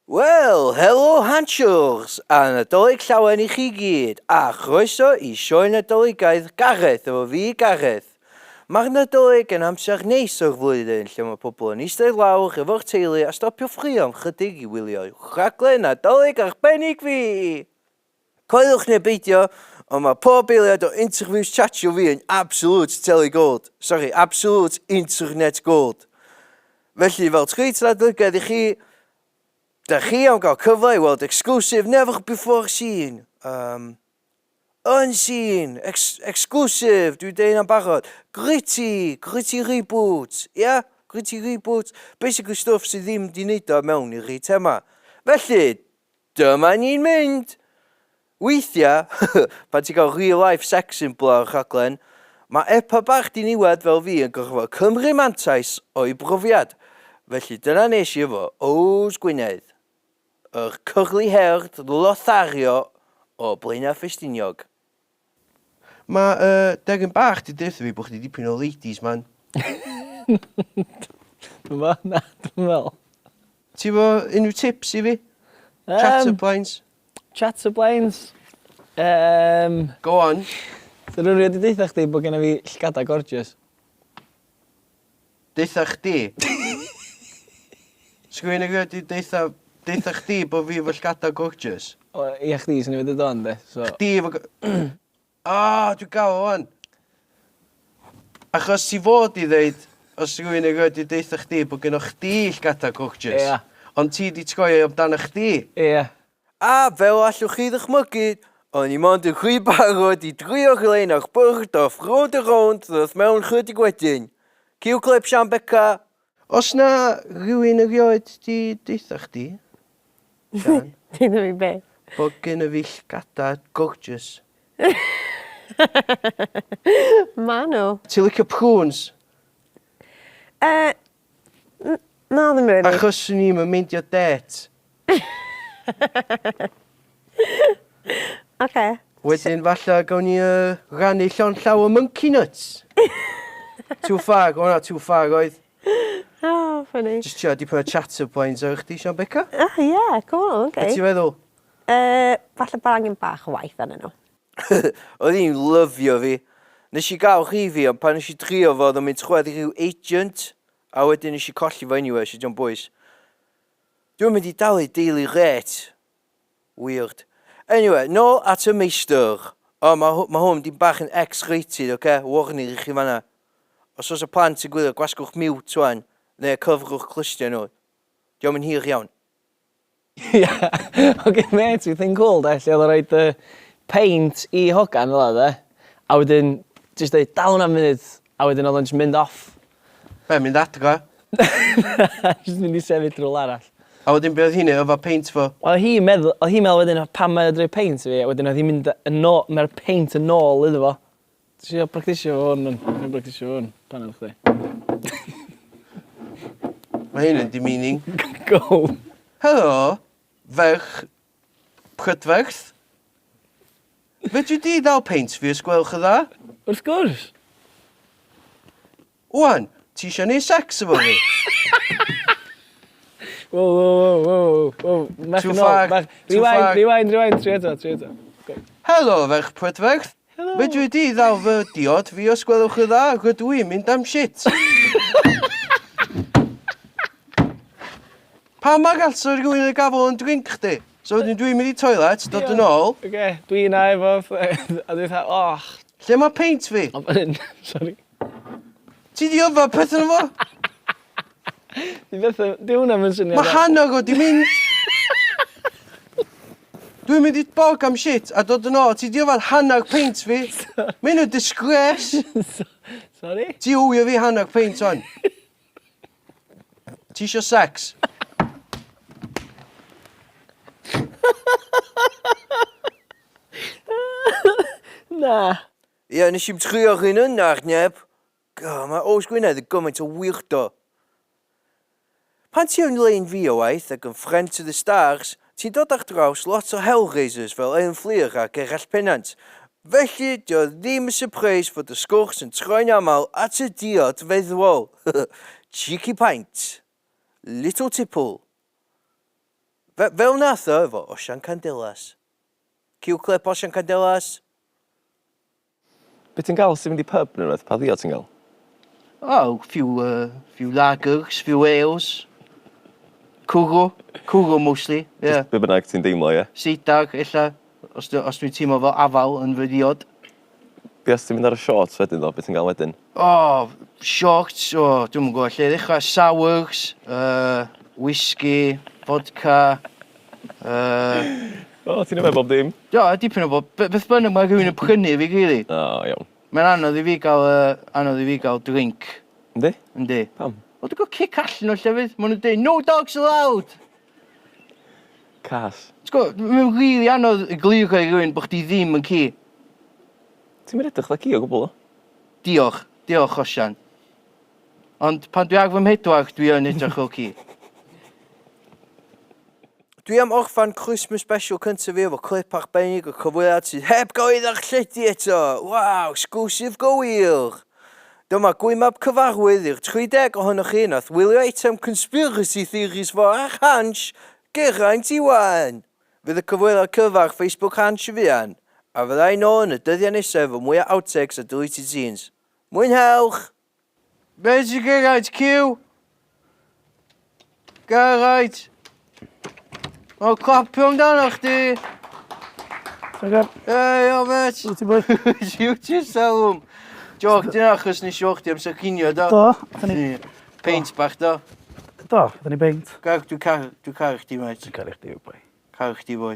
Wel, helo Hansers, a Nadolig llawen I chi gyd, a chroeso I sioe Nadoligaidd Gareth efo fi Gareth. Mae'r Nadolig yn amser neis o'r flwyddyn lle mae pobl yn eistedd lawr efo'r teulu a stopio ffrio am chydig I wylio rhaglen Nadolig arbennig fi. Coelwch neu beidio, ond mae pob eiliad o interviews chatio fi yn absolute telly gold. Sorry, absolute internet gold. Felly fel treat Nadoligaidd I chi, da chi am gael cyfle I weld exclusive never before seen. Unseen, exclusive, dwi deud am barod. Gritty reboots, yeah? Gritty reboots. Basically stuff sydd ddim di wneud o mewn i'r rhi tema. Felly, dyma ni'n mynd. Weithiau, pan ti'n cael real life sex symbol o'r rhaglen, mae epa bach di niwed fel fi yn gorfod Cymru mantais o'i brofiad. Felly dyna nes I efo Ows Gwynedd. Yr curly haired Lothario o Blaenau Ffestiniog. Mae degyn bach di deutho fi bod chdi dipyn o ladies, man. Dwi'n fel. Ti fo unrhyw tips I fi? Chatterplanes? Chatterplanes. Go on. Dyn nhw'n rhaid I deitha chdi bod gen I fi llgada gorgeous. Deitha chdi? Sgwyn I rhaid I deitha chdi bod fi efo llgada gorgeous? Ia chdi sy'n ei wedi don, de. Chdi efo... dwi'n gael o wan. Achos ti fod I ddeud, os rhywun yn rhaid I deitha chdi bod gennych chdi llgada gorgeous. Ia. Ond ti di troi amdano chdi. Ia. A fel allwch chi ddychmygu, o'n I mond yn chwi barod I drio chlein o'ch bwrdd o ffrwd y rownd ddoth mewn chydig wedyn. Cyw clip Sian Beca. Os na rhywun yn rhaid di deitha chdi, Sian, Dyn nhw I be? bod gennych fi llgada gorgeous. Ma nhw. Ti licio prunes? Na ddim really. Achos swn i'n meindio det. Oce. Wedyn falle gawn ni rannu llon llaw o monkey nuts. Too far, too far oedd. Oh, funny. Just tio, dipyn o chatterplanes ar chdi, Sian Beca? Yeah, cool, Be okay. ti'n feddwl? Falle bod angen bach o waith arnyn nhw. Oedd hi'n lyfio fi. Nes I gael chi fi, ond pan nes I trio fod o'n mynd chwedd I rhyw agent, a wedyn nes I colli fo anyway, sydd John Boys. Dwi'n mynd I dalu daily rate. Weird. Anyway, nôl at y meistr. O, mae hwn dim bach yn X-rated, oce? Warning I chi fanna. Os oes y plant yn gwylio, gwasgwch mute wan, neu cyfrwch clystiau nhw. Diolch yn hir iawn. Ia. Oce, mate, ti'n thing cool, de. Lle oedd o roed paint I hogan fel de. A wedyn, jyst dweud, dal hwnna'n munud. A wedyn oedd o'n just mynd off. Be, mynd adra? Just mynd I sefyll drwy'r arall. A wedyn be oedd hynny, efo paint fo? Oedd hi'n meddwl wedyn pam mae drwy paint fi, a wedyn oedd hi'n mynd mae'r paint yn ôl iddo fo. Ti'n siarad practisio fo hwn, yn practisio fo hwn, pan oedd chdi. Mae hyn yn demeaning. Go! Helo, ferch prydferth. Fedri di ddal paint fi os gwelwch y dda? Wrth gwrs. Wan, ti eisiau neud sex efo fi? Wow. Too far. Rewind, tri eto. Helo, ferch prydferth. Fedri di ddal fy diod fi os gwelwch y dda? Rydw i'n mynd am shit. Pa mae gael so rhywun yn gafel yn drink chdi? So wedyn dwi'n mynd I toilet, dod yn ôl. Oce, dwi'n na efo... A dwi'n dweud, och... Lle mae paint fi? O, fan hyn, sori. Ti di ofo peth yn efo? Di hwnna'n mynd syniad... Mae hannog o di mynd... Dwi'n mynd I bog am shit a dod yn ôl. Ti di ofo hannog paint fi? Mae'n y disgrace. Sori? Ti wyo fi hannog paint on. Ti isio sex? Na. Ie, nes i'n trio chi'n ynnach, neb. Mae Ows Gwynedd yn gymaint o weirdo. Pan ti o'n lein fi o waith ac yn Friend to the Stars, ti'n dod ar draws lot o Hellraisers fel Ian Fleer ac Erall Pennant. Felly, dio ddim yn surprise fod y sgwrs yn troi'n aml at y diod feddwl. Cheeky pint. Little tipple. Fel nath o efo Osian Candelas. Cyw clip Osian Candelas. Be ti'n gael sy'n mynd i pub neu rhywbeth? Pa ddiod ti'n gael? Oh, few lagers, few ales. Cwrw mostly, yeah. Be bynnag ti'n deimlo, ie? Seidag, illa, os dwi'n teimlo fel afal yn fyddiod. Be os ti'n mynd ar y shorts wedyn ddo? Be ti'n gael wedyn? Shorts, dwi'n gwybod lle ddechrau, sours, whisky, vodka, Ti'n yma bob dim? dipyn o bob, beth bynnag mae rhywun yn prynu fi, gili. Iawn. Mae'n anodd i fi gael drink, Yndi? yndi. Pam? O, dwi'n gael cic allan o llefydd, maen nhw'n dweud, no dogs allowed! Cas. Mae'n rili anodd i gliro i rhywun bod chdi ddim yn ci. Ti'n mynd edrych dda ci o gwbl o? Diolch, Osian. Ond pan dwi ar fy mhedwar, dwi yn edrych fel ci. Dwi am orffan Christmas special cyntaf fi efo clip arbennig o cyfweliad sydd heb gael ei ddarlledu eto. Waw, exclusive gywir. Dyma gwymab cyfarwydd i'r 30 ohonoch chi nath wylio eitem conspiracy theories fo a Hans Geraint Iwan. Fydd y cyfweliad cyfar Facebook Hans i fian. A fyddai nôl yn y dyddiau nesaf efo mwy o outtakes a deleted scenes. Mwynhewch! Be ti Geraint, Q? Geraint! O, clapio amdano chdi! Ei, o, met! Siwt i'r salwm! Joc, dyna achos nes i chdi amser cinio, do? Do, da ni... Paint bach, do? Do, da ni beint. Gar, dwi'n car chdi, mate. Ti'n cael eich diw, boi. Car chdi, boi.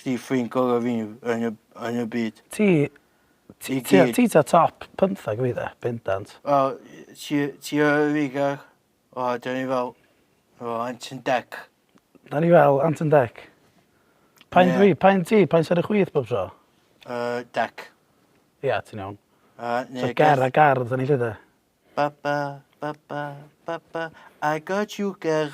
Chdi ffrind gorau fi yn y byd. Ti ta top 15 fi dda, bendant. O, ti o fi, Gar. O, da ni fel... O, Anton Deck. Da ni fel Anton Deck. Pa'n Ie. fi, pa'n ti, pa'n sy'n y chwyth bob tro? Deck. Ia, ti'n iawn. Ne, So ger a gar, da ni lle Papa, I got you, Gar.